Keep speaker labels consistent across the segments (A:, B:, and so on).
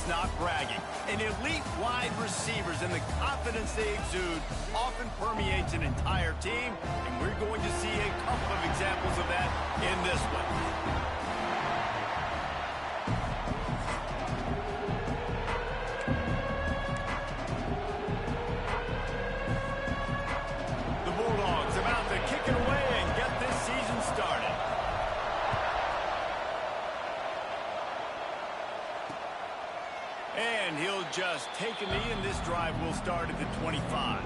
A: that's not bragging. And elite wide receivers and the confidence they exude often permeates an entire team, and we're going to see a couple of examples of that in this one. Just take a knee, and this drive will start at the 25.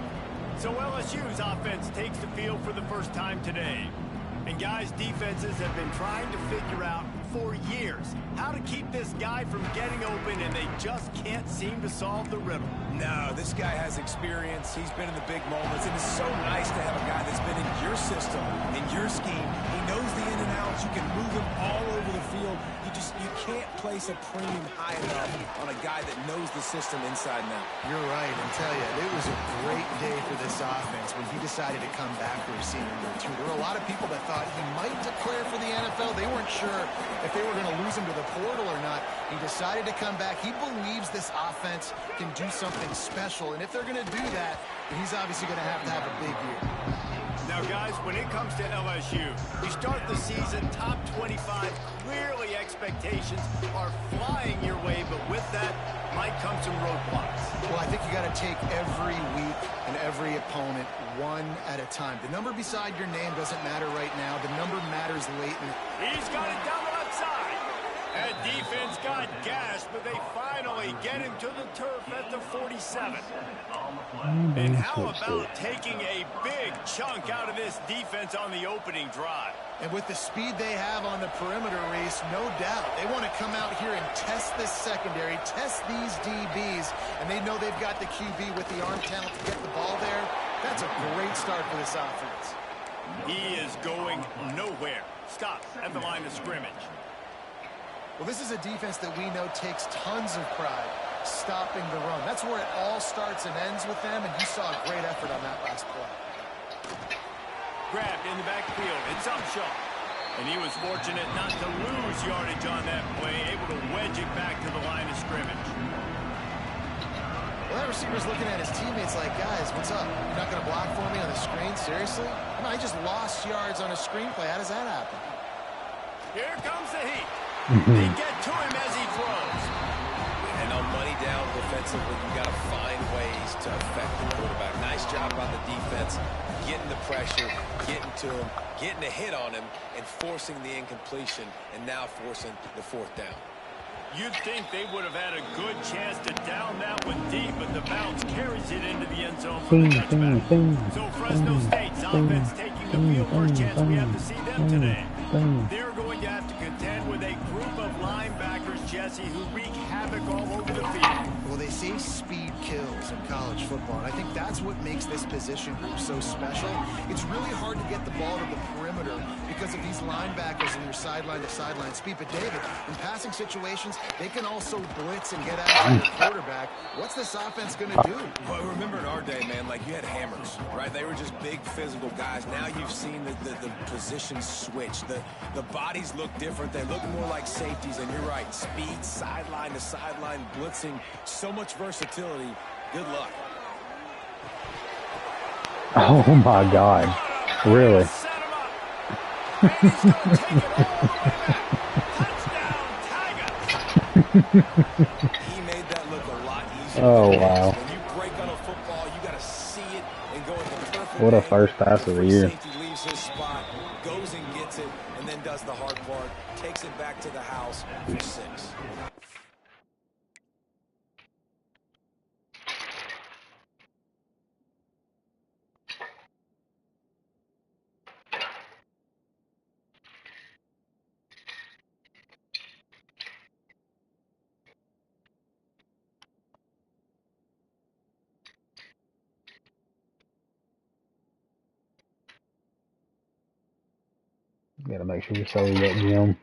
A: So LSU's offense takes the field for the first time today. And guys, defenses have been trying to figure out for years how to keep this guy from getting open, and they just can't seem to solve the riddle.
B: No, this guy has experience. He's been in the big moments, and it's so nice to have a guy that's been in your system, in your scheme. He knows the in and outs. You can move him all over the field. You can't place a premium high enough on a guy that knows the system inside and out.
C: You're right, and tell you, it was a great day for this offense when he decided to come back for his senior year, too. There were a lot of people that thought he might declare for the NFL. They weren't sure if they were going to lose him to the portal or not. He decided to come back. He believes this offense can do something special, and if they're going to do that, he's obviously going to have a big year.
A: Now, guys, when it comes to LSU, you start the season top 25. Clearly, expectations are flying your way, but with that might come some roadblocks.
C: Well, I think you got to take every week and every opponent one at a time. The number beside your name doesn't matter right now. The number matters late.
A: He's got it down the left side. That defense got gashed, but they finally get him to the turf at the 47. And how about taking a big chunk out of this defense on the opening drive?
C: And with the speed they have on the perimeter race, no doubt, they want to come out here and test this secondary, test these DBs, and they know they've got the QB with the arm talent to get the ball there. That's a great start for this offense.
A: He is going nowhere. Stop at the line of scrimmage.
C: Well, this is a defense that we know takes tons of pride stopping the run. That's where it all starts and ends with them, and you saw a great effort on that last play.
A: Grabbed in the backfield. It's Upshaw. And he was fortunate not to lose yardage on that play, able to wedge it back to the line of scrimmage.
C: Well, that receiver's looking at his teammates like, guys, what's up? You're not going to block for me on the screen? Seriously? No, I just lost yards on a screenplay. How does that happen?
A: Here comes the heat. They get to him as he throws.
B: And on money down defensively, you got to find ways to affect the quarterback. Nice job on the defense, getting the pressure, getting to him, getting a hit on him, and forcing the incompletion, and now forcing the fourth down.
A: You'd think they would have had a good chance to down that one deep, but the bounce carries it into the end zone for the touchback. So Fresno State's offense taking the field. First chance we have to see them today. They're going to have to contend with a group of linebackers, Jesse, who wreak havoc all over the field.
C: Well, they say speed kills in college football, and I think that's what makes this position group so special. It's really hard to get the ball to the perimeter because of these linebackers and your sideline-to-sideline speed. But, David, in passing situations, they can also blitz and get after the quarterback. What's this offense going to do?
B: Well, remember in our day, man, like you had hammers, right? They were just big physical guys. Now you've seen the positions switch. The bodies look different. They look more like safeties, and you're right. Speed, sideline to sideline, blitzing, so much versatility. Good luck.
D: Oh, my God. Really?
A: He made that look a lot easier.
D: Oh, wow.
A: When you break on a football, you got to see it and go in the perfect
D: What a first pass of the year.
A: Safety leaves his spot, goes and gets it, and then does the hard part, takes it back to the house for 6.
D: Gotta make sure you save that, Jim.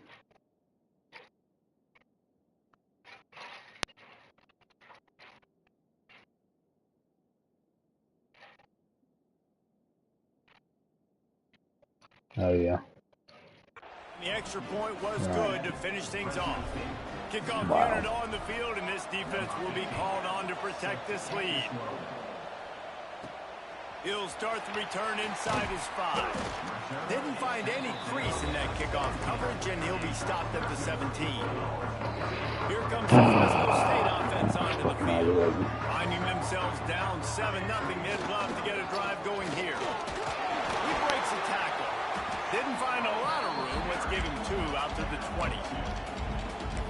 D: Oh, yeah.
A: The extra point was good to finish things off. kickoff
D: Wow.
A: unit on the field, and this defense will be called on to protect this lead. He'll start the return inside his 5. Didn't find any crease in that kickoff coverage, and he'll be stopped at the 17. Here comes the Fresno State offense onto the field. Finding themselves down 7-0, they'd love to get a drive going here. He breaks a tackle. Didn't find a lot of room. Let's give him 2 out to the 20.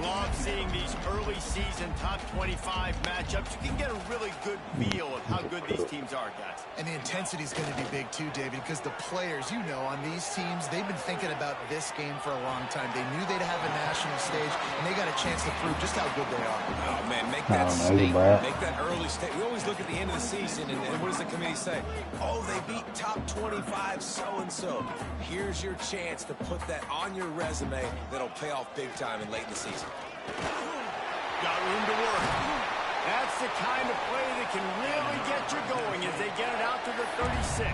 A: Love seeing these early season top 25 matchups. You can get a really good feel of how good these teams are, guys.
C: And the intensity is going to be big too, David, because the players, you know, on these teams, they've been thinking about this game for a long time. They knew they'd have a national stage, and they got a chance to prove just how good they are.
B: Oh, man, make that statement. Make that early statement. We always look at the end of the season, and what does the committee say? Oh, they beat top 25 so-and-so. Here's your chance to put that on your resume that'll pay off big time in late in the season.
A: Got room to work. That's the kind of play that can really get you going as they get it out to the 36.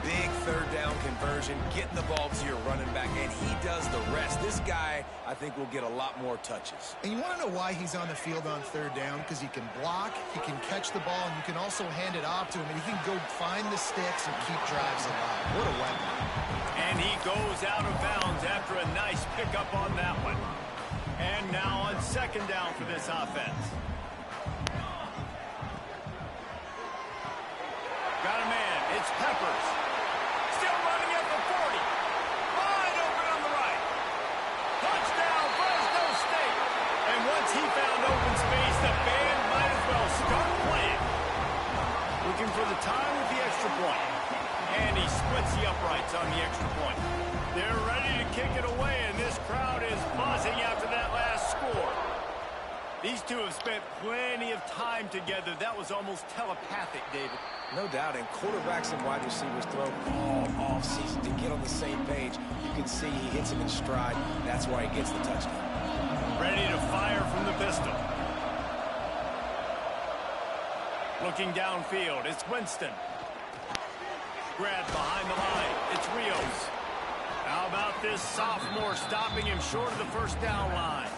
B: Big third down conversion, getting the ball to your running back, and he does the rest. This guy, I think, will get a lot more touches.
C: And you want to know why he's on the field on third down? Because he can block, he can catch the ball, and you can also hand it off to him, and he can go find the sticks and keep drives alive. What a weapon.
A: And he goes out of bounds after a nice pickup on that one. And now on second down for this offense. Got a man. It's Peppers. Still running at the 40. Wide open on the right. Touchdown, Fresno State. And once he found open space, the band might as well start playing. Looking for the time with the extra point. And he splits the uprights on the extra point. They're ready to kick it away, and this crowd is buzzing after that last score. These two have spent plenty of time together. That was almost telepathic, David.
B: No doubt, and quarterbacks and wide receivers throw all off-season to get on the same page. You can see he hits him in stride. That's why he gets the touchdown.
A: Ready to fire from the pistol. Looking downfield, it's Winston. Grabbed behind the line, it's Rios. How about this sophomore stopping him short of the first down line?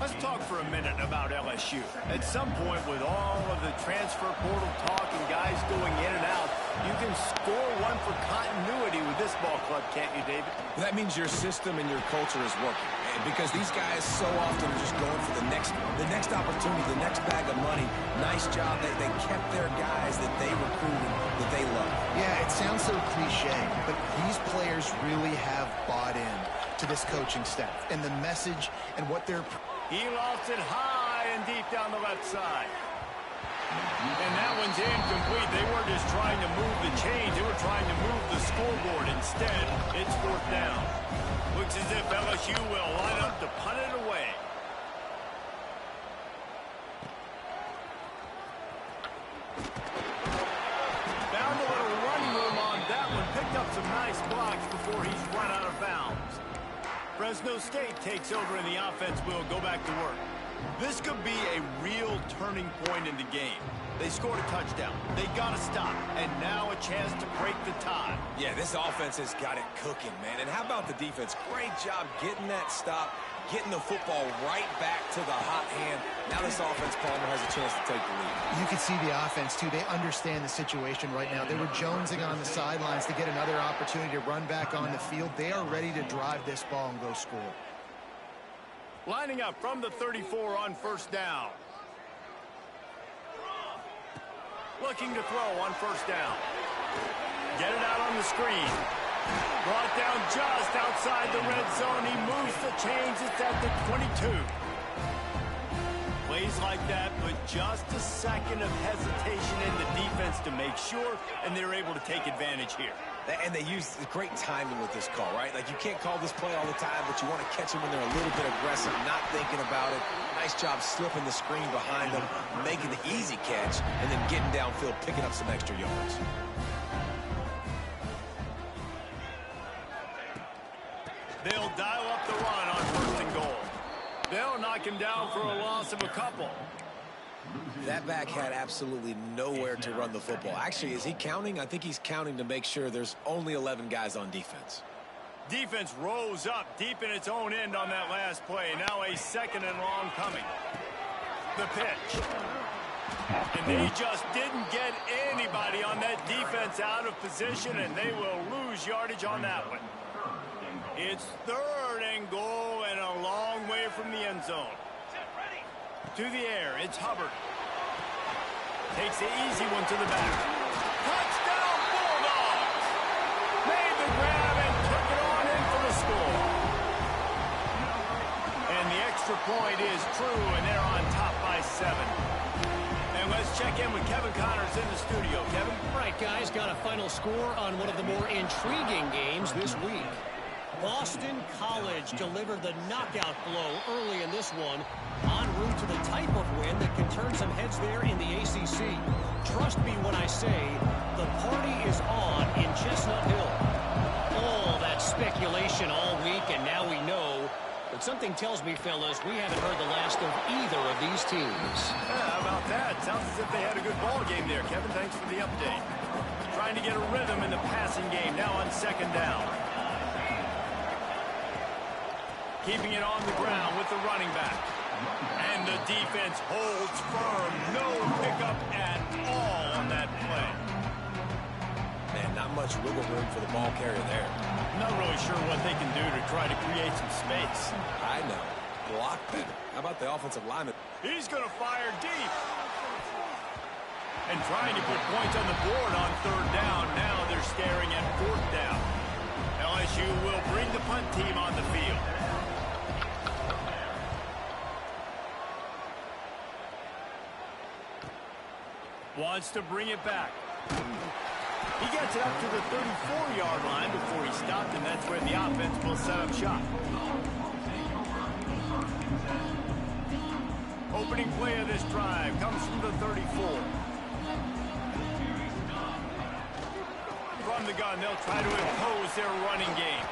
A: Let's talk for a minute about LSU. At some point, with all of the transfer portal talk and guys going in and out, you can score one for continuity with this ball club, can't you, David?
B: That means your system and your culture is working. And because these guys so often are just going for the next opportunity, the next bag of money. Nice job. They kept their guys that they recruited, that they love.
C: Yeah, it sounds so cliche, but these players really have bought in to this coaching staff and the message and what they're...
A: He lofts it high and deep down the left side. And that one's incomplete. They weren't just trying to move the chains. They were trying to move the scoreboard. Instead, it's fourth down. Looks as if LSU will line up to punt it away. Found a little run room on that one. Picked up some nice blocks before he's run out of bounds. Fresno State takes over and the offense will go back to work. This could be a real turning point in the game. They scored a touchdown. They got to stop. And now a chance to break the tie.
B: Yeah, this offense has got it cooking, man. And how about the defense? Great job getting that stop, getting the football right back to the hot hand. Now this offense, Palmer, has a chance to take the lead.
C: You can see the offense, too. They understand the situation right now. They were jonesing on the sidelines to get another opportunity to run back on the field. They are ready to drive this ball and go score.
A: Lining up from the 34 on first down. Looking to throw on first down. Get it out on the screen. Brought down just outside the red zone. He moves the chains. It's at the 22. Plays like that, but just a second of hesitation in the defense to make sure, and they're able to take advantage here.
B: And they use great timing with this call, right? Like, you can't call this play all the time, but you want to catch them when they're a little bit aggressive, not thinking about it. Nice job slipping the screen behind them, making the easy catch, and then getting downfield, picking up some extra yards.
A: They'll dial up the run on first and goal. They'll knock him down for a loss of a couple.
B: That back had absolutely nowhere to run the football. Actually, is he counting? I think he's counting to make sure there's only 11 guys on defense.
A: Defense rose up deep in its own end on that last play. Now a 2nd and long coming. The pitch. And they just didn't get anybody on that defense out of position, and they will lose yardage on that one. It's 3rd and goal and a long way from the end zone. To the air, it's Hubbard. Takes the easy one to the back. Touchdown, Bulldogs! Made the grab and took it on in for the score. And the extra point is true, and they're on top by 7. And let's check in with Kevin Connors in the studio. Kevin?
E: All right, guys, got a final score on one of the more intriguing games this week. Boston College delivered the knockout blow early in this one, en route to the type of win that can turn some heads there in the ACC. Trust me when I say the party is on in Chestnut Hill. All that speculation all week, and now we know. But something tells me, fellas, we haven't heard the last of either of these teams.
A: Yeah, how about that? Sounds as if they had a good ball game there, Kevin. Thanks for the update. Trying to get a rhythm in the passing game now on 2nd down. Keeping it on the ground with the running back. And the defense holds firm. No pickup at all on that play.
B: Man, not much wiggle room for the ball carrier there.
A: Not really sure what they can do to try to create some space.
B: I know. Block better. How about the offensive lineman?
A: He's going to fire deep. And trying to put points on the board on 3rd down. Now they're staring at 4th down. LSU will bring the punt team on the field. Wants to bring it back. He gets it up to the 34-yard line before he stopped, and that's where the offense will set up shop. Opening play of this drive comes from the 34. From the gun, they'll try to impose their running game.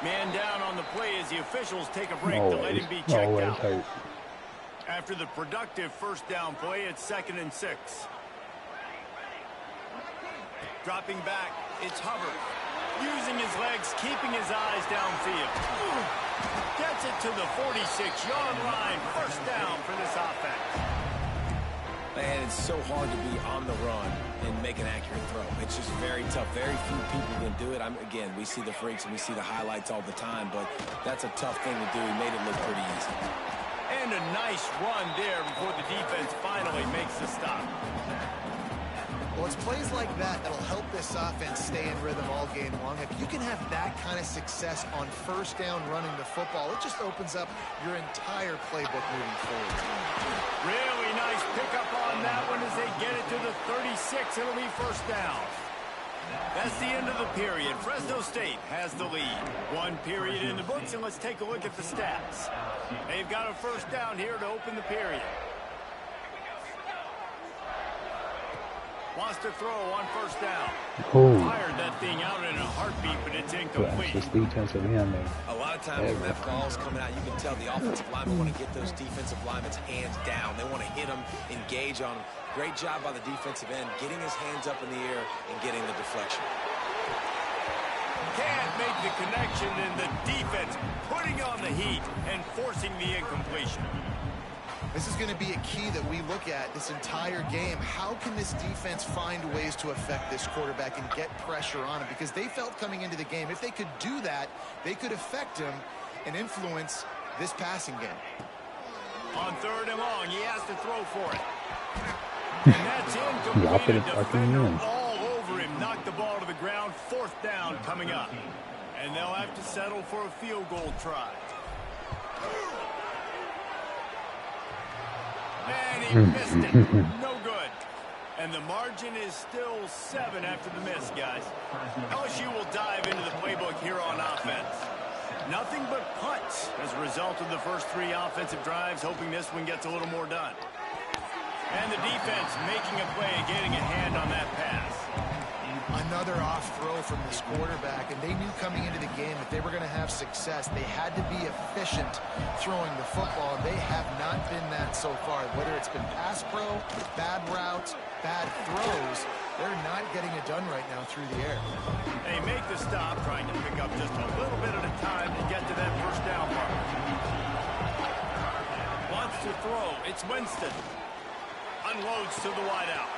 A: Man down on the play as the officials take a break to let him be checked out.
D: Hurt.
A: After the productive 1st down play, it's 2nd and 6. Dropping back, it's Hubbard. Using his legs, keeping his eyes downfield. Gets it to the 46-yard line. 1st down for this offense.
B: Man, it's so hard to be on the run and make an accurate throw. It's just very tough. Very few people can do it. Again, we see the freaks and we see the highlights all the time, but that's a tough thing to do. He made it look pretty easy.
A: And a nice run there before the defense finally makes the stop.
C: Well, it's plays like that that'll help this offense stay in rhythm all game long. If you can have that kind of success on 1st down running the football, it just opens up your entire playbook moving forward.
A: Really nice pickup on that one as they get it to the 36. It'll be 1st down. That's the end of the period. Fresno State has the lead. 1 period in the books, and let's take a look at the stats. They've got a 1st down here to open the period. Wants to throw on 1st down.
D: Oh.
A: Fired that thing out in a heartbeat, but it's incomplete.
D: This defensive end there.
B: A lot of times when that ball's coming out, you can tell the offensive linemen want to get those defensive linemen's hands down. They want to hit them, engage on them. Great job by the defensive end, getting his hands up in the air and getting the deflection.
A: Can't make the connection, and the defense putting on the heat and forcing the incompletion.
C: This is going to be a key that we look at this entire game. How can this defense find ways to affect this quarterback and get pressure on him? Because they felt coming into the game, if they could do that, they could affect him and influence this passing game.
A: On 3rd and long, he has to throw for it. And that's incomplete. A defender all over him. Knocked the ball to the ground. 4th down coming up. And they'll have to settle for a field goal try. And he missed it. No good. And the margin is still 7 after the miss, guys. LSU will dive into the playbook here on offense. Nothing but punts as a result of the first 3 offensive drives, hoping this one gets a little more done. And the defense making a play, getting a hand on that pass.
C: Another off throw from this quarterback, and they knew coming into the game if they were going to have success, they had to be efficient throwing the football, and they have not been that so far, whether it's been pass pro, bad routes, bad throws, they're not getting it done right now through the air.
A: They make the stop, trying to pick up just a little bit at a time to get to that first down mark. Wants to throw. It's Winston. Unloads to the wideout.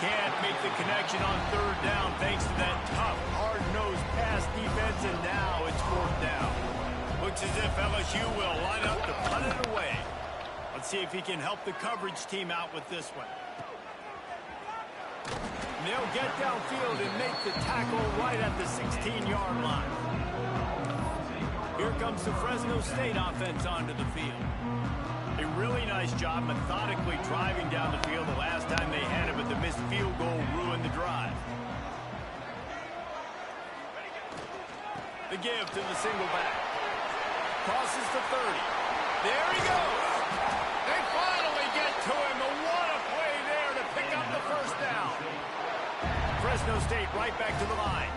A: Can't make the connection on third down thanks to that tough, hard-nosed pass defense, and now it's fourth down. Looks as if LSU will line up to punt it away. Let's see if he can help the coverage team out with this one. They'll get downfield and make the tackle right at the 16-yard line. Here comes the Fresno State offense onto the field. A really nice job methodically driving down the field the last time they had it, but the missed field goal ruined the drive. The give to the single back. Crosses the 30. There he goes. They finally get to him. And what a play there to pick up the first down. Fresno State right back to the line.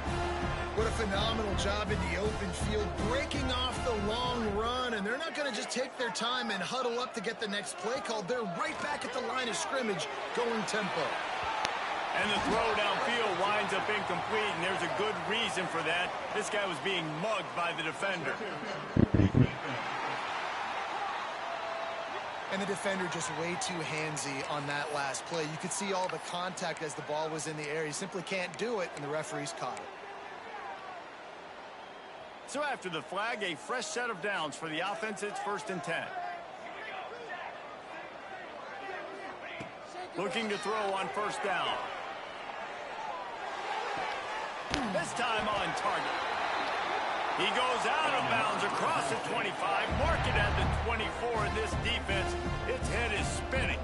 C: What a phenomenal job in the open field, breaking off the long run, and they're not going to just take their time and huddle up to get the next play called. They're right back at the line of scrimmage, going tempo.
A: And the throw downfield winds up incomplete, and there's a good reason for that. This guy was being mugged by the defender.
C: And the defender just way too handsy on that last play. You could see all the contact as the ball was in the air. He simply can't do it, and the referees caught it.
A: So after the flag, a fresh set of downs for the offense. It's 1st and 10. Looking to throw on first down. This time on target. He goes out of bounds across the 25. Mark it at the 24. In this defense, its head is spinning.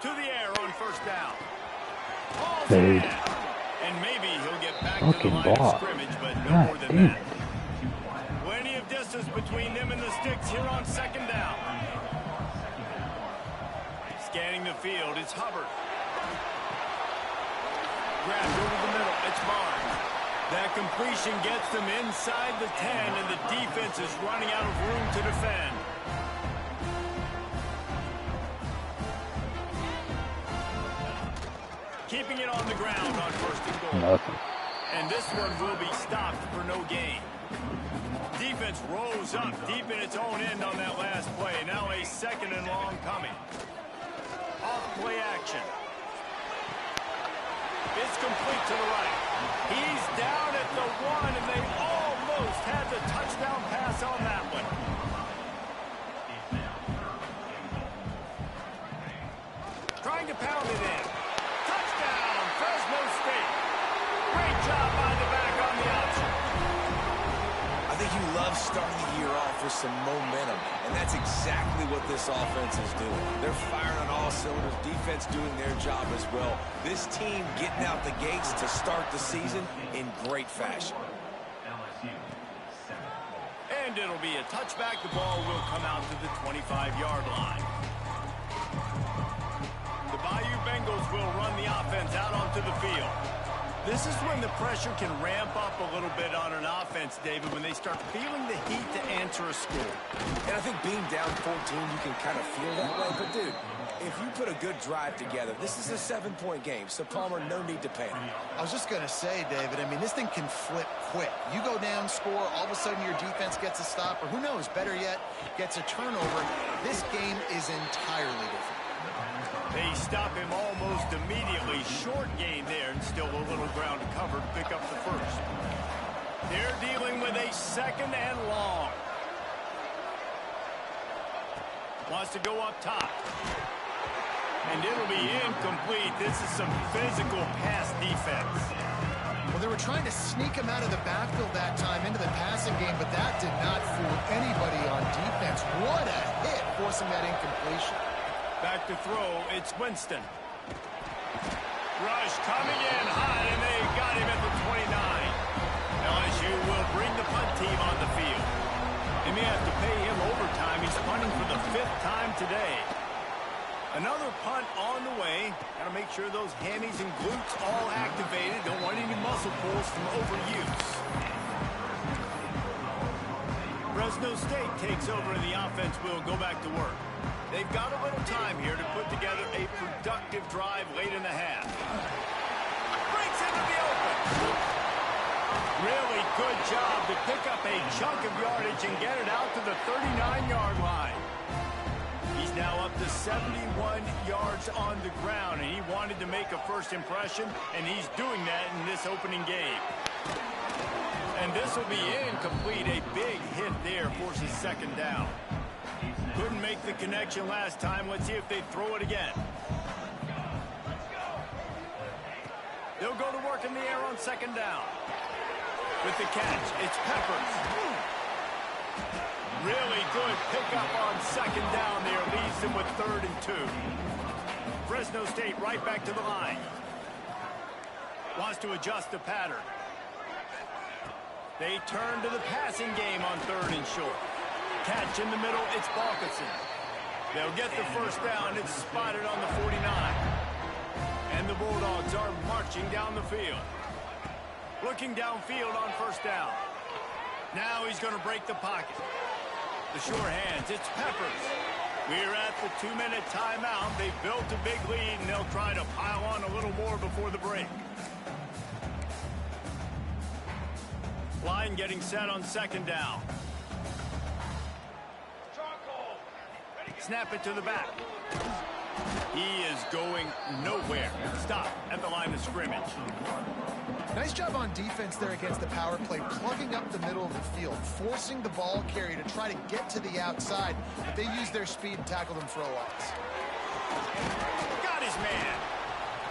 A: To the air on first down. Ball's in. And maybe he'll get back to the line of scrimmage, but no more than that. Plenty of distance between them and the sticks here on second down. Scanning the field, it's Hubbard. Grabbed over the middle, it's Barnes. That completion gets them inside the 10, and the defense is running out of room to defend. Keeping it on the ground on first and goal.
D: Nothing.
A: And this one will be stopped for no gain. Defense rose up deep in its own end on that last play. Now a second and long coming. Off play action. It's complete to the right. He's down at the 1, and they almost had the touchdown pass on that one. Trying to pound it in. Touchdown, Fresno State. Great job by the back on the option.
B: I think you love starting the year off with some momentum, and that's exactly what this offense is doing. They're firing on all cylinders, defense doing their job as well. This team getting out the gates to start the season in great fashion.
A: And it'll be a touchback. The ball will come out to the 25-yard line. The Bayou Bengals will run the offense out onto the field. This is when the pressure can ramp up a little bit on an offense, David, when they start feeling the heat to answer a score.
B: And I think being down 14, you can kind of feel that way. But, dude, if you put a good drive together, this is a 7-point game. So, Palmer, no need to panic.
C: I was just going to say, David, I mean, this thing can flip quick. You go down, score, all of a sudden your defense gets a stop, or who knows, better yet, gets a turnover. This game is entirely different.
A: They stop him almost immediately. Short gain there, and still a little ground to cover to pick up the first. They're dealing with a second and long. Wants to go up top. And it'll be incomplete. This is some physical pass defense.
C: Well, they were trying to sneak him out of the backfield that time into the passing game, but that did not fool anybody on defense. What a hit, forcing that incompletion.
A: Back to throw, it's Winston. Rush coming in high, and they got him at the 29. LSU will bring the punt team on the field. They may have to pay him overtime. He's punting for the 5th time today. Another punt on the way. Got to make sure those hammies and glutes all activated. Don't want any muscle pulls from overuse. Fresno State takes over and the offense will go back to work. They've got a little time here to put together a productive drive late in the half. Breaks into the open. Really good job to pick up a chunk of yardage and get it out to the 39-yard line. He's now up to 71 yards on the ground, and he wanted to make a first impression, and he's doing that in this opening game. And this will be incomplete. A big hit there forces second down. Couldn't make the connection last time. Let's see if they throw it again. They'll go to work in the air on second down. With the catch, it's Peppers. Really good pickup on second down there. Leaves them with 3rd and 2. Fresno State right back to the line. Wants to adjust the pattern. They turn to the passing game on 3rd and short. Catch in the middle, it's Balkinson. They'll get the first down. It's spotted on the 49. And the Bulldogs are marching down the field. Looking downfield on first down. Now he's going to break the pocket. The sure hands, it's Peppers. We're at the 2-minute timeout. They've built a big lead, and they'll try to pile on a little more before the break. Line getting set on second down. Snap it to the back. He is going nowhere. Stop at the line of scrimmage.
C: Nice job on defense there against the power play, plugging up the middle of the field, forcing the ball carrier to try to get to the outside, but they use their speed and tackle them for a loss.
A: Got his man.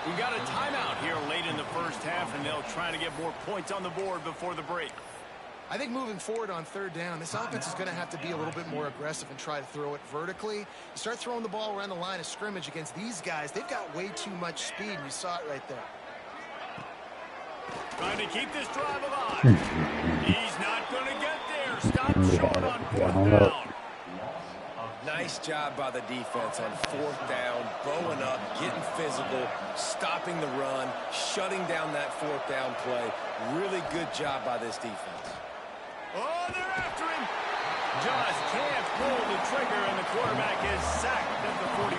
A: We got a timeout here late in the first half, and they'll try to get more points on the board before the break.
C: I think moving forward on 3rd down, this offense is going to have to be a little bit more aggressive and try to throw it vertically. You start throwing the ball around the line of scrimmage against these guys, they've got way too much speed, and you saw it right there.
A: Trying to keep this drive alive. He's not going to get there. Stop short on 4th down.
B: Nice job by the defense on 4th down, bowing up, getting physical, stopping the run, shutting down that 4th down play. Really good job by this defense.
A: Oh, they're after him. Just can't pull the trigger, and the quarterback is sacked at the 41.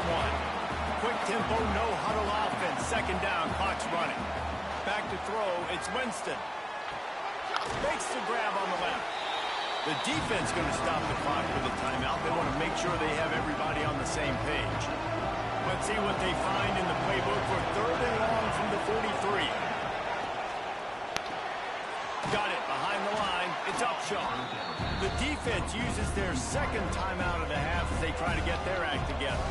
A: Quick tempo, no huddle offense. Second down, clock's running. Back to throw, it's Winston. Makes the grab on the left. The defense going to stop the clock for the timeout. They want to make sure they have everybody on the same page. Let's see what they find in the playbook for 3rd and long from the 43. Got it behind the line. It's Upshaw. The defense uses their second timeout of the half as they try to get their act together.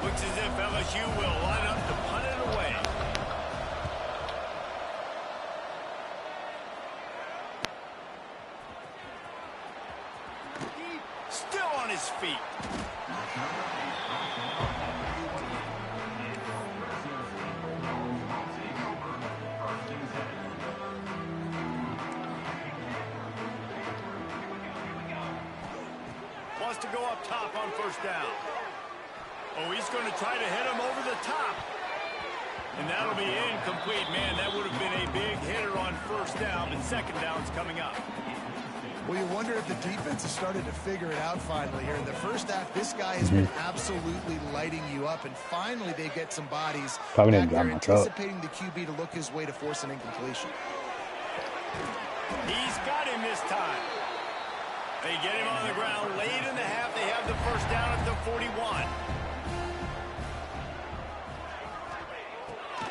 A: Looks as if LSU will line up to punt it away. Still on his feet. Wants to go up top on first down. Oh, he's going to try to hit him over the top. And that'll be incomplete. Man, that would have been a big hitter on first down, but second down's coming up.
C: Well, you wonder if the defense has started to figure it out finally here. In the first half, this guy has been absolutely lighting you up, and finally they get some bodies
D: Probably
C: back
D: didn't
C: there
D: grab my cup.
C: anticipating the QB to look his way to force an incompletion.
A: He's got him this time. They get him on the ground late in the half. They have the first down at the 41.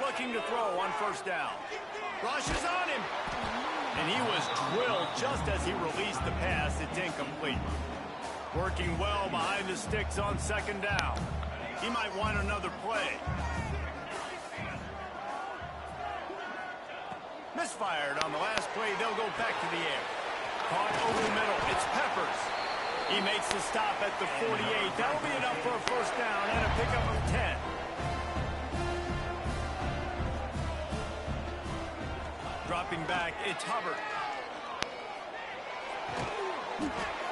A: Looking to throw on first down. Rushes on him. And he was drilled just as he released the pass. It's incomplete. Working well behind the sticks on second down. He might want another play. Misfired on the last play. They'll go back to the air. Caught over the middle. It's Peppers. He makes the stop at the 48. That'll be enough for a first down and a pickup of 10. Dropping back, it's Hubbard.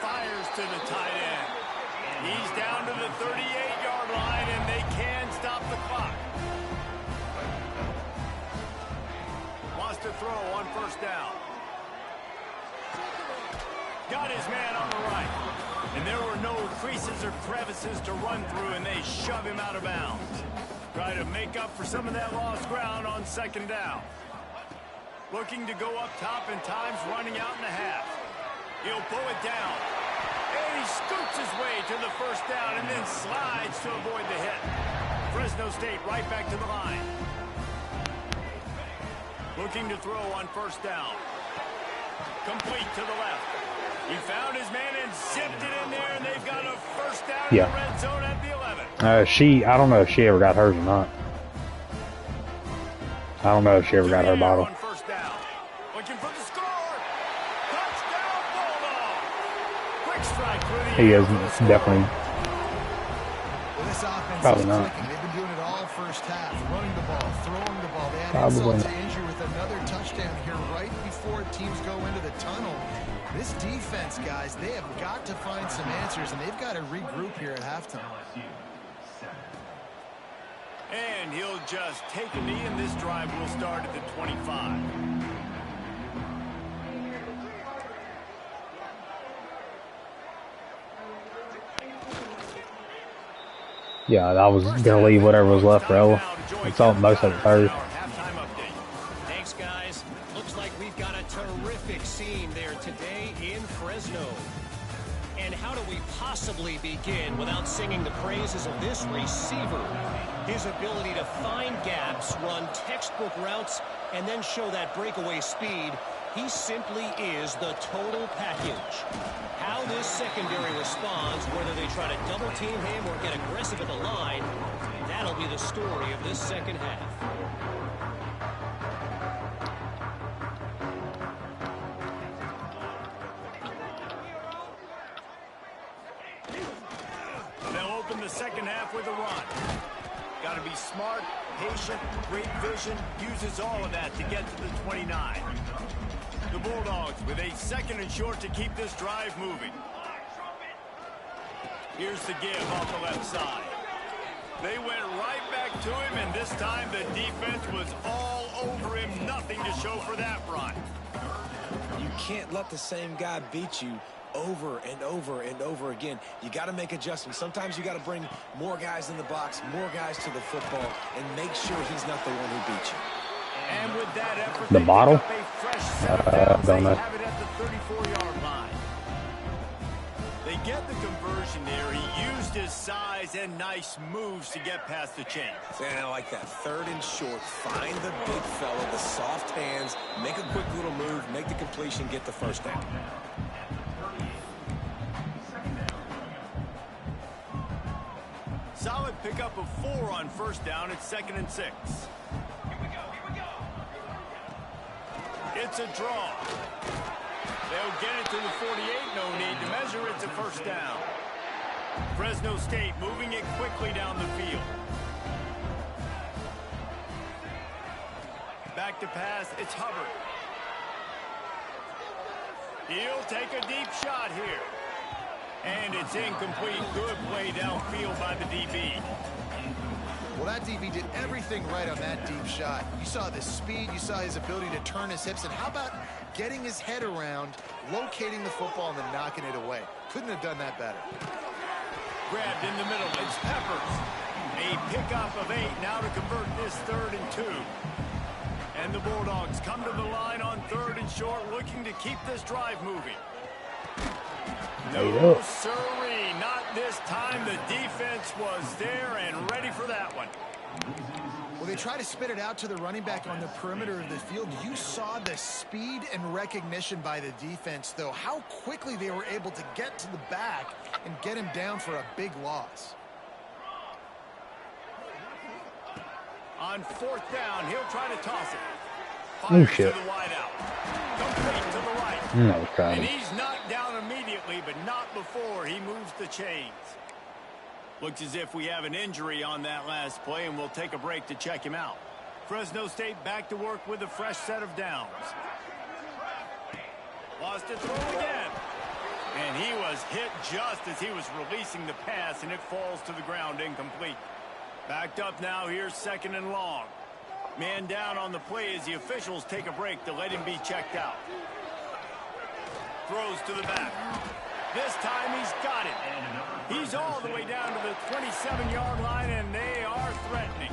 A: Fires to the tight end. He's down to the 38-yard line, and they can stop the clock. Wants to throw on first down. Got his man on the right. And there were no creases or crevices to run through, and they shove him out of bounds. Try to make up for some of that lost ground on second down. Looking to go up top, and time's running out in the half. He'll pull it down. And he scoots his way to the first down and then slides to avoid the hit. Fresno State right back to the line. Looking to throw on first down. Complete to the left. He found his man and zipped it in there, and they've got a first down in the red zone at the 11.
D: I don't know if she ever got hers or not. I don't know if she ever got her bottle.
A: First down. Looking for the score. Touchdown, Bulldog. Quick strike through the
D: He is definitely.
C: Well, this offense
D: Probably
C: is
D: not.
C: clicking. They've been doing it all first half. Running the ball, throwing the ball. They had
D: Probably
C: insult to
D: not.
C: injury with another touchdown here right before teams go into the tunnel. This defense, guys, they have got to find some answers, and they've got to regroup here at halftime.
A: And he'll just take a knee, and this drive will start at the 25.
D: Yeah, I was gonna leave whatever was left for Ella. It's all most of it third.
E: Thanks, guys. Looks like we've got a terrific scene there today in Fresno. And how do we possibly begin without singing the praises of this receiver? His ability to find gaps, run textbook routes, and then show that breakaway speed. He simply is the total package. How this secondary responds, whether they try to double team him or get aggressive at the line, that'll be the story of this second half.
A: They'll open the second half with a run. Got to be smart, patient, great vision, uses all of that to get to the 29. The Bulldogs with a second and short to keep this drive moving. Here's the give off the left side. They went right back to him, and this time the defense was all over him. Nothing to show for that run.
B: You can't let the same guy beat you over and over and over again. You got to make adjustments. Sometimes you got to bring more guys in the box, more guys to the football, and make sure he's not the one who beat you.
A: And with that effort,
D: The bottle?
A: a fresh set of downs.
D: Don't
A: They
D: know.
A: have it at the 34-yard line. They get the conversion there. He used his size and nice moves to get past the chains.
B: And I like that. Third and short. Find the big fella, the soft hands, make a quick little move, make the completion, get the first down.
A: Solid pickup of 4 on first down. It's 2nd and 6. It's a draw. They'll get it to the 48. No need to measure. It's a first down. Fresno State moving it quickly down the field. Back to pass. It's Hubbard. He'll take a deep shot here. And it's incomplete. Good play downfield by the DB.
C: Well, that DB did everything right on that deep shot. You saw the speed, you saw his ability to turn his hips, and how about getting his head around, locating the football, and then knocking it away? Couldn't have done that better.
A: Grabbed in the middle. It's Peppers. A pickup of 8 now to convert this 3rd and 2. And the Bulldogs come to the line on 3rd and short, looking to keep this drive moving. No, sirree, not this time. The defense was there and ready for that one.
C: Well, they try to spit it out to the running back on the perimeter of the field. You saw the speed and recognition by the defense, though. How quickly they were able to get to the back and get him down for a big loss.
A: On 4th down, he'll try to toss it.
D: Oh,
A: Fires
D: shit.
A: to the wide out. Complete to the right.
D: No,
A: And
D: trying.
A: he's knocked down immediately, but not before he moves the chains. Looks as if we have an injury on that last play, and we'll take a break to check him out. Fresno State back to work with a fresh set of downs. Lost it throw again. And he was hit just as he was releasing the pass, and it falls to the ground incomplete. Backed up now, here's 2nd and long. Man down on the play as the officials take a break to let him be checked out. throws to the back. This time he's got it. He's all the way down to the 27-yard line, and they are threatening.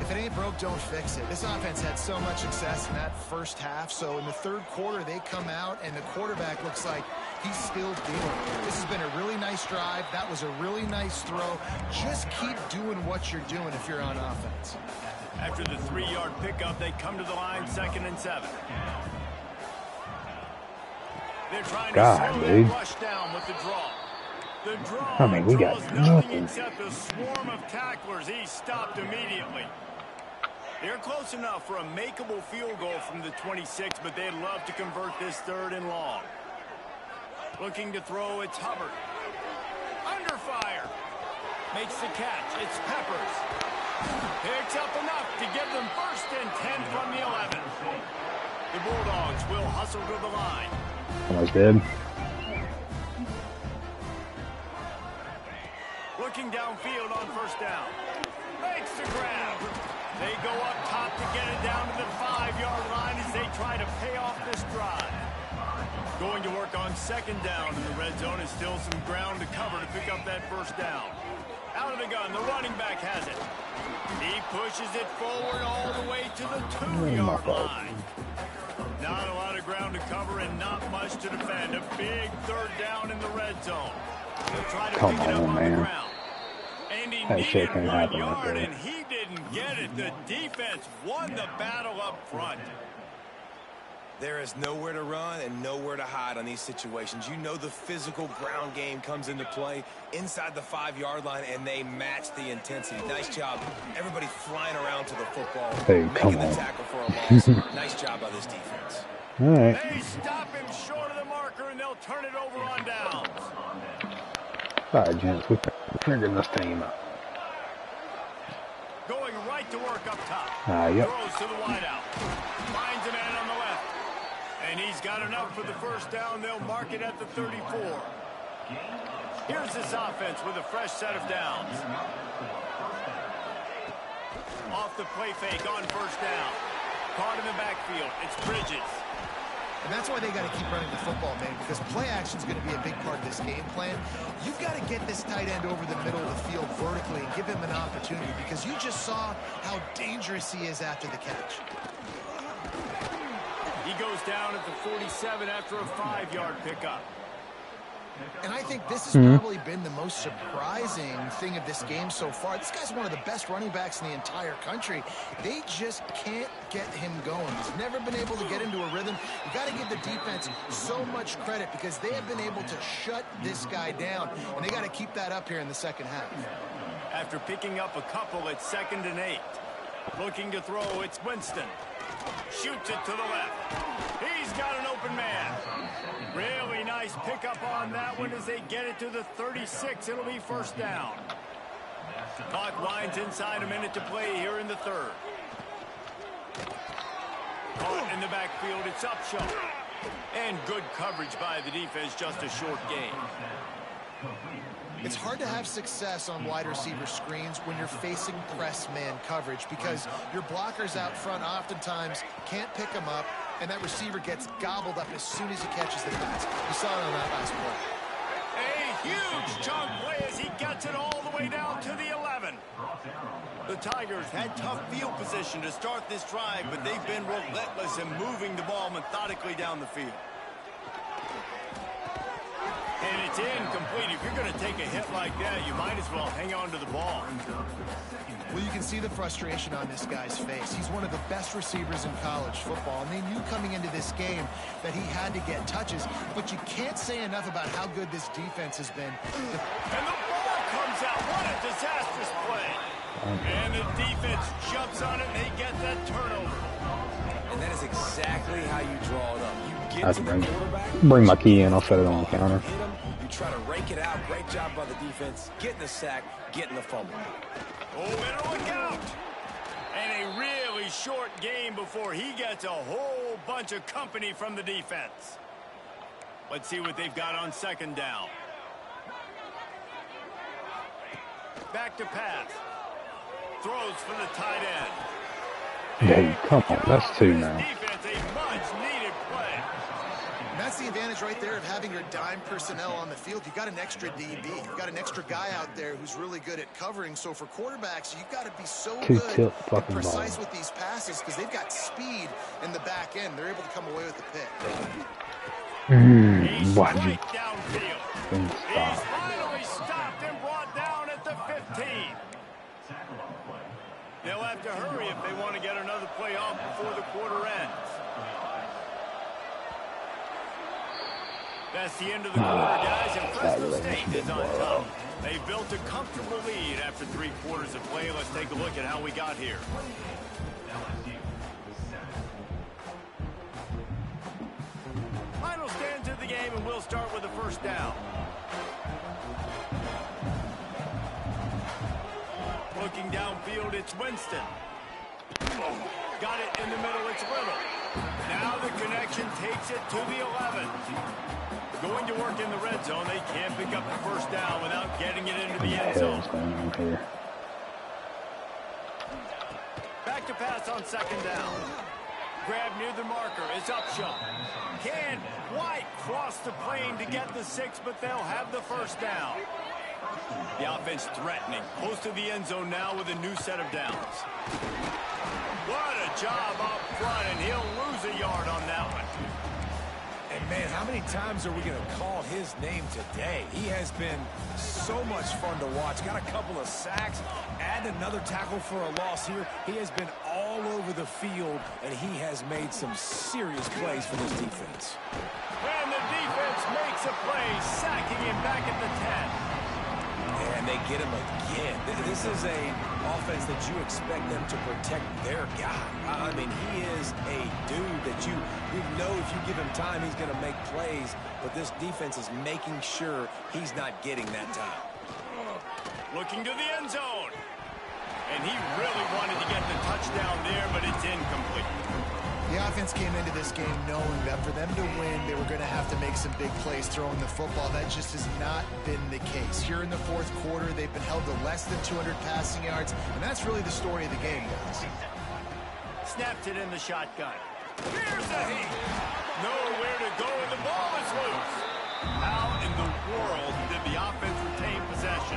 C: If it ain't broke, don't fix it. This offense had so much success in that first half, so in the third quarter, they come out, and the quarterback looks like he's still dealing. This has been a really nice drive. That was a really nice throw. Just keep doing what you're doing if you're on offense.
A: After the 3-yard pickup, they come to the line, 2nd and 7. They're trying to slow that rush down with the draw. The draw draws nothing except a swarm of tacklers. He's stopped immediately. They're close enough for a makeable field goal from the 26, but they'd love to convert this 3rd and long. Looking to throw, it's Hubbard. Under fire. Makes the catch. It's Peppers. Picks up enough to give them 1st and 10 from the 11. The Bulldogs will hustle to the line.
D: Almost dead.
A: Looking downfield on 1st down. Makes the grab. They go up top to get it down to the 5-yard line as they try to pay off this drive. Going to work on 2nd down in the red zone is still some ground to cover to pick up that 1st down. Out of the gun, the running back has it. He pushes it forward all the way to the 2-yard line. Not a lot of ground to cover and not much to defend. A big 3rd down in the red zone. They'll try to pick it up on the ground. And he needed 1 yard, and he didn't get it. The defense won the battle up front.
B: There is nowhere to run and nowhere to hide on these situations. You know the physical ground game comes into play inside the 5-yard line, and they match the intensity. Nice job. Everybody flying around to the football, making the tackle for a loss. Nice job by this defense.
D: All right.
A: They stop him short of the marker, and they'll turn it over on downs.
D: All right, gents, we're figuring this team out.
A: Going right to work up top.
D: Yep.
A: Throws to the wideout. Finds a man on the left. And he's got enough for the 1st down. They'll mark it at the 34. Here's this offense with a fresh set of downs. Off the play fake on 1st down. Caught in the backfield. It's Bridges.
C: And that's why they got to keep running the football, man, because play action is going to be a big part of this game plan. You've got to get this tight end over the middle of the field vertically and give him an opportunity, because you just saw how dangerous he is after the catch.
A: He goes down at the 47 after a 5-yard pickup.
C: And I think this has probably been the most surprising thing of this game so far. This guy's one of the best running backs in the entire country. They just can't get him going. He's never been able to get into a rhythm. You got to give the defense so much credit because they have been able to shut this guy down, and they got to keep that up here in the 2nd half.
A: After picking up a couple at 2nd and 8. Looking to throw, it's Winston. Shoots it to the left. He's got an open man. Really nice pickup on that one as they get it to the 36. It'll be 1st down. Clock winds inside, a minute to play here in the 3rd. Caught in the backfield, it's Upshaw. And good coverage by the defense, just a short gain.
C: It's hard to have success on wide receiver screens when you're facing press man coverage because your blockers out front oftentimes can't pick them up, and that receiver gets gobbled up as soon as he catches the pass. You saw it on that last play.
A: A huge chunk play as he gets it all the way down to the 11. The Tigers had tough field position to start this drive, but they've been relentless in moving the ball methodically down the field. And it's incomplete. If you're going to take a hit like that, you might as well hang on to the ball.
C: Well, you can see the frustration on this guy's face. He's one of the best receivers in college football, and they knew coming into this game that he had to get touches, but you can't say enough about how good this defense has been.
A: And the ball comes out. What a disastrous play. And the defense jumps on it, and they get that turnover.
B: And that is exactly how you draw it up. You get to the quarterback.
D: Bring my key in. I'll set it on the counter.
B: Hit him, you try to rake it out. Great job by the defense. Getting the sack, getting the fumble.
A: Oh, better look out. And a really short game before he gets a whole bunch of company from the defense. Let's see what they've got on 2nd down. Back to pass. Throws for the tight end.
D: Hey, come on. That's 2 now.
A: Defense, a much-needed play.
C: That's that's the advantage right there of having your dime personnel on the field. You've got an extra DB. You've got an extra guy out there who's really good at covering. So for quarterbacks, you've got to be so good and precise with these passes because they've got speed in the back end. They're able to come away with the pick.
A: He's right downfield. He's finally stopped and brought down at the 15. They'll have to hurry if they want to get another play off before the quarter ends. That's the end of the quarter, guys, and Fresno State is on top. They built a comfortable lead after 3 quarters of play. Let's take a look at how we got here. Final stands of the game, and we'll start with the first down. Looking downfield, it's Winston. Got it in the middle, it's Little. Now the connection takes it to the 11. Going to work in the red zone. They can't pick up the first down without getting it into the end zone. Back to pass on second down. Grab near the marker. It's Upshaw. Can't quite cross the plane to get the 6, but they'll have the first down. The offense threatening. Close to the end zone now with a new set of downs. What a job up front, and he'll lose a yard on that one.
B: And, man, how many times are we going to call his name today? He has been so much fun to watch. Got a couple of sacks. Add another tackle for a loss here. He has been all over the field, and he has made some serious plays for this defense.
A: And the defense makes a play, sacking him back at the 10.
B: And they get him again. This is an offense that you expect them to protect their guy. I mean, he is a dude that you know if you give him time, he's going to make plays. But this defense is making sure he's not getting that time.
A: Looking to the end zone. And he really wanted to get the touchdown there, but it's incomplete.
C: The offense came into this game knowing that for them to win, they were going to have to make some big plays throwing the football. That just has not been the case. Here in the fourth quarter, they've been held to less than 200 passing yards, and that's really the story of the game, guys.
A: Snapped it in the shotgun. Here's a heat. Nowhere to go, and the ball is loose. How in the world did the offense retain possession?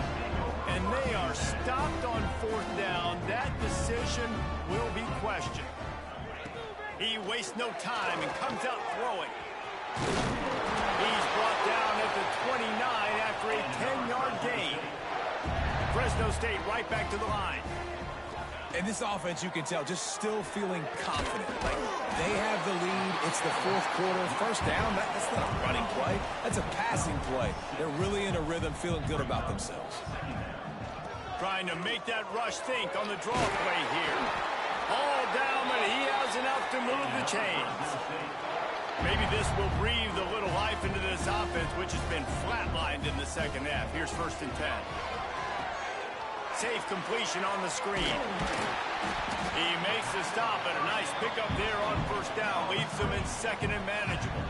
A: And they are stopped on fourth down. That decision will be questioned. He wastes no time and comes out throwing. He's brought down at the 29 after a 10-yard gain. Fresno State right back to the line.
B: And this offense, you can tell, just still feeling confident. Like they have the lead. It's the fourth quarter. First down, that's not a running play. That's a passing play. They're really in a rhythm, feeling good about themselves.
A: Trying to make that rush think on the draw play here. All down, but he has enough to move the chains. Maybe this will breathe a little life into this offense, which has been flatlined in the second half. Here's 1st and 10. Safe completion on the screen. He makes the stop, and a nice pickup there on first down. Leaves them in second and manageable.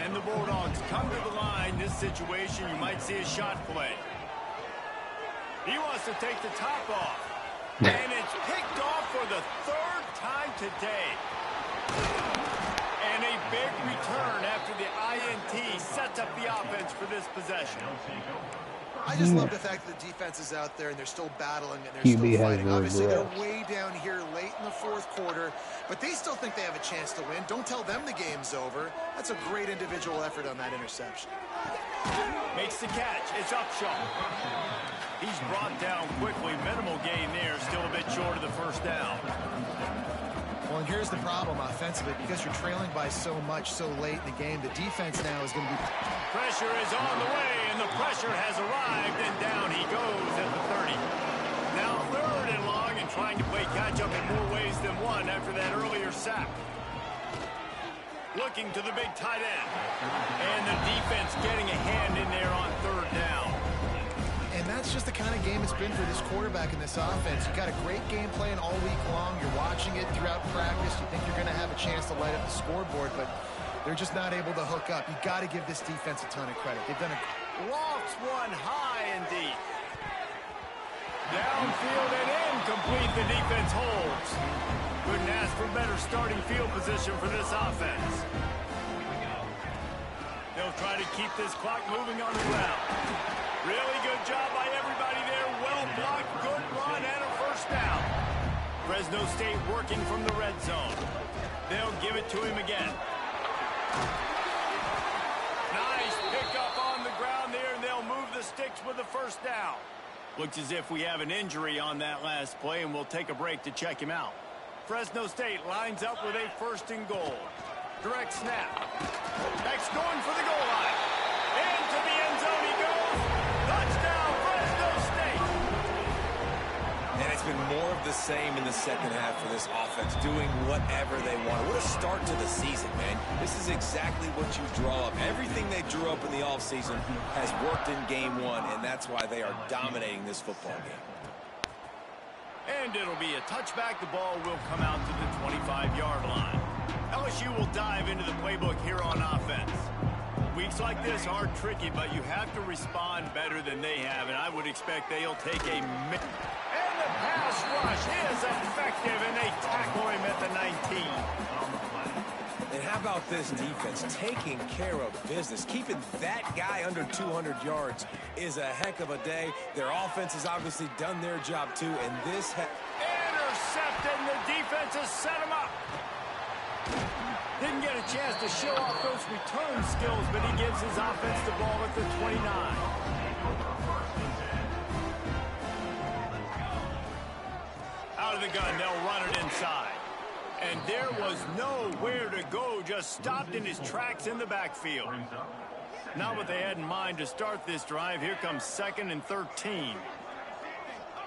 A: And the Bulldogs come to the line. This situation, you might see a shot play. He wants to take the top off. And it's picked off for the 3rd time today. And a big return after the INT sets up the offense for this possession.
C: I just love the fact that the defense is out there and they're still battling and they're still fighting. Obviously, they're way down here late in the fourth quarter, but they still think they have a chance to win. Don't tell them the game's over. That's a great individual effort on that interception.
A: Makes the catch. It's Upshaw. He's brought down quickly. Minimal gain there. Still a bit short of the first down.
C: Well, and here's the problem offensively. Because you're trailing by so much so late in the game, the defense now is going to be...
A: Pressure is on the way, and the pressure has arrived, and down he goes at the 30. Now 3rd and long, and trying to play catch-up in more ways than one after that earlier sack. Looking to the big tight end. And the defense getting a hand in there on 3rd down.
C: And that's just the kind of game it's been for this quarterback in this offense. You've got a great game plan all week long. You're watching it throughout practice. You think you're going to have a chance to light up the scoreboard, but they're just not able to hook up. You've got to give this defense a ton of credit. They've done a...
A: Lofts one high and deep. Downfield and incomplete. The defense holds. Couldn't ask for better starting field position for this offense. try to keep this clock moving on the ground. Really good job by everybody there. Well blocked, good run, and a first down. Fresno State working from the red zone. They'll give it to him again. Nice pickup on the ground there, and they'll move the sticks with the first down. Looks as if we have an injury on that last play, and we'll take a break to check him out. Fresno State lines up with a first and goal. Direct snap. Next going for the goal line. Into the end zone he goes. Touchdown, Fresno State.
B: And it's been more of the same in the second half for this offense, doing whatever they want. What a start to the season, man. This is exactly what you draw up. Everything they drew up in the offseason has worked in game one, and that's why they are dominating this football game.
A: And it'll be a touchback. The ball will come out to the 25-yard line. LSU will dive into the playbook here on offense. Weeks like this are tricky, but you have to respond better than they have, and I would expect they'll take a... And the pass rush is effective, and they tackle him at the 19.
B: And how about this defense taking care of business? Keeping that guy under 200 yards is a heck of a day. Their offense has obviously done their job, too, and this...
A: Intercepted, and the defense has set him up. Didn't get a chance to show off those return skills, but he gives his offense the ball at the 29. Out of the gun, they'll run it inside. And there was nowhere to go, just stopped in his tracks in the backfield. Not what they had in mind to start this drive. Here comes 2nd and 13.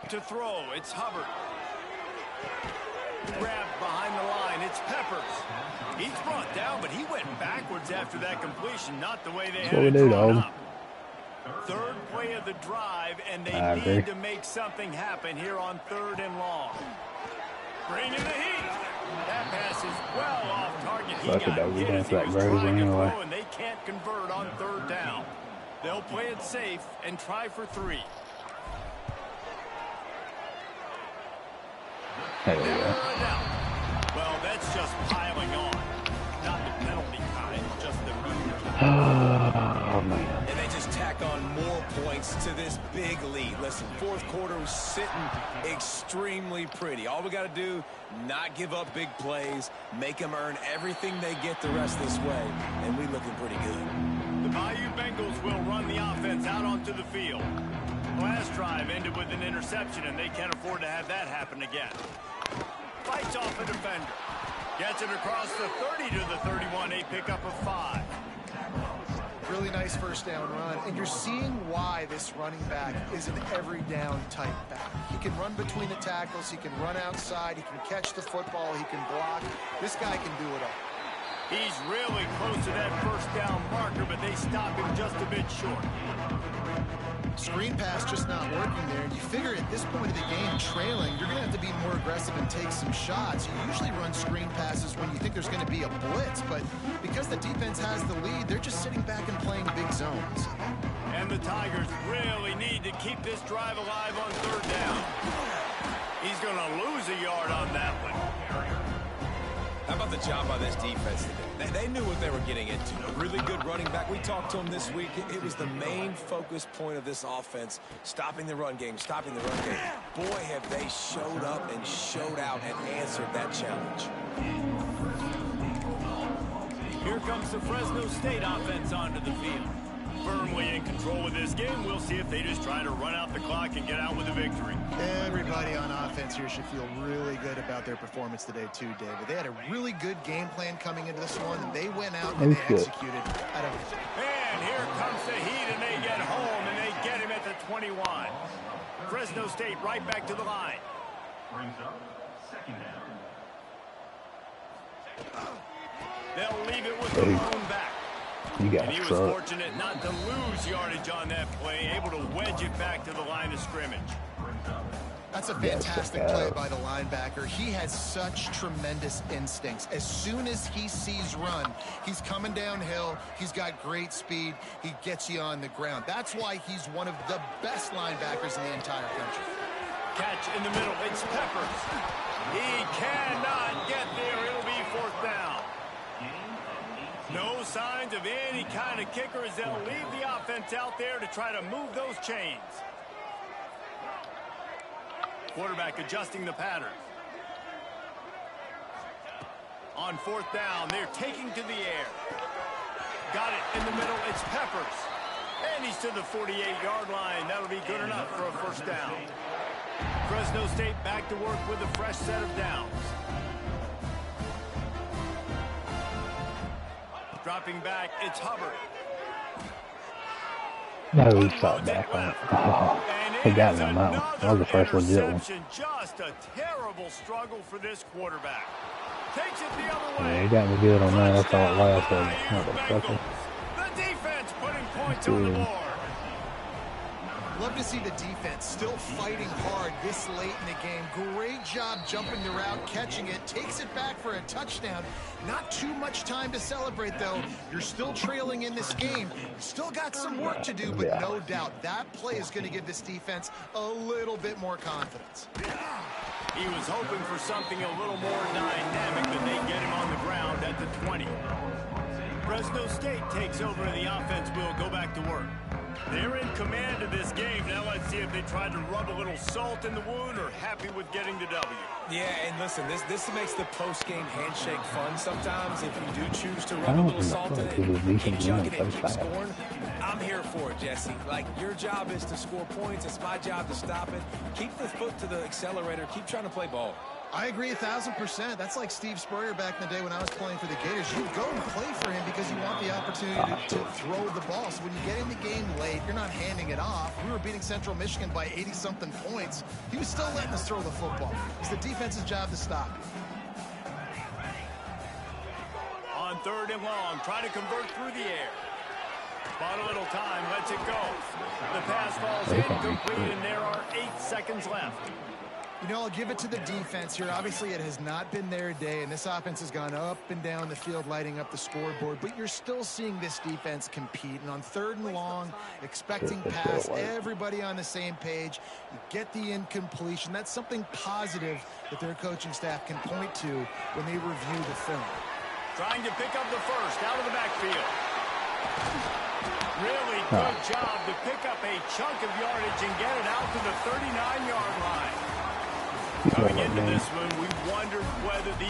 A: To throw, it's Hubbard. Grabbed behind the line, it's Peppers. He's brought down, but he went backwards after that completion, not the way they had it drawn up. Third play of the drive, and they need to make something happen here on 3rd and long. Bring in the heat. That pass is well off target. He got hit as he was trying to throw, and they can't convert on 3rd down. They'll play it safe and try for 3.
D: There we go.
A: Well, that's just piling on. Not the penalty kind, just the mean kind.
D: Oh, man.
B: And they just tack on more points to this big lead. Listen, 4th quarter was sitting extremely pretty. All we got to do, not give up big plays, make them earn everything they get the rest this way, and we looking pretty good.
A: The Bayou Bengals will run the offense out onto the field. Last drive ended with an interception, and they can't afford to have that happen again. Fights off a defender. Gets it across the 30 to the 31, a pickup of 5.
C: Really nice first down run, and you're seeing why this running back is an every down type back. He can run between the tackles, he can run outside, he can catch the football, he can block. This guy can do it all.
A: He's really close to that first down marker, but they stop him just a bit short.
C: Screen pass just not working there, and you figure at this point of the game, trailing, you're going to have to be more aggressive and take some shots. You usually run screen passes when you think there's going to be a blitz, but because the defense has the lead, they're just sitting back and playing big zones.
A: And the Tigers really need to keep this drive alive on 3rd down. He's going to lose a yard on that one.
B: How about the job by this defense today? They knew what they were getting into. A really good running back. We talked to him this week. It was the main focus point of this offense, stopping the run game, stopping the run game. Boy, have they showed up and showed out and answered that challenge.
A: Here comes the Fresno State offense onto the field. Firmly in control of this game. We'll see if they just try to run out the clock and get out with a victory.
C: Everybody on offense here should feel really good about their performance today too, David. They had a really good game plan coming into this one, and they went out and they executed.
A: And here comes the heat, and they get home, and they get him at the 21. Fresno State right back to the line. Brings up 2nd down. They'll leave it with the lone back.
D: And
A: he was fortunate not to lose yardage on that play, able to wedge it back to the line of scrimmage.
C: That's a fantastic play by the linebacker. He has such tremendous instincts. As soon as he sees run, he's coming downhill. He's got great speed. He gets you on the ground. That's why he's one of the best linebackers in the entire country.
A: Catch in the middle. It's Peppers. He cannot get there. It'll be 4th down. No signs of any kind of kicker as they'll leave the offense out there to try to move those chains. Quarterback adjusting the pattern. On fourth down, they're taking to the air. Got it in the middle. It's Peppers. And he's to the 48-yard line. That'll be good enough for a first down. Fresno State back to work with a fresh set of downs. Dropping back, it's Hubbard.
D: No, he shot back on it. Oh, he got me on that one. That was the first legit one.
A: Just a terrible struggle for this quarterback. Takes it the other way.
D: Yeah, he got me good on that. I thought last one.
A: The defense putting points on the board.
C: Love to see the defense still fighting hard this late in the game. Great job jumping the route, catching it, takes it back for a touchdown. Not too much time to celebrate, though. You're still trailing in this game. Still got some work to do, but no doubt that play is going to give this defense a little bit more confidence.
A: He was hoping for something a little more dynamic than they get him on the ground at the 20. Fresno State takes over and the offense will go back to work. They're in command of this game. Now let's see if they try to rub a little salt in the wound or happy with getting the W.
B: Yeah, and listen, this makes the post-game handshake fun sometimes. If you do choose to rub a little salt in it, keep chugging it, keep scoring. I'm here for it, Jesse. Like, your job is to score points. It's my job to stop it. Keep the foot to the accelerator. Keep trying to play ball.
C: I agree 1,000%. That's like Steve Spurrier back in the day when I was playing for the Gators. You go and play for him because you want the opportunity to throw the ball. So when you get in the game late, you're not handing it off. We were beating Central Michigan by 80-something points. He was still letting us throw the football. It's the defense's job to stop it.
A: On third and long, try to convert through the air. Bought a little time, lets it go. The pass falls incomplete, and there are 8 seconds left.
C: You know, I'll give it to the defense here. Obviously, it has not been their day, and this offense has gone up and down the field, lighting up the scoreboard. But you're still seeing this defense compete. And on third and long, expecting pass, everybody on the same page. You get the incompletion. That's something positive that their coaching staff can point to when they review the film.
A: Trying to pick up the first out of the backfield. Really good job to pick up a chunk of yardage and get it out to the 39-yard line. Coming into this one, we wondered whether the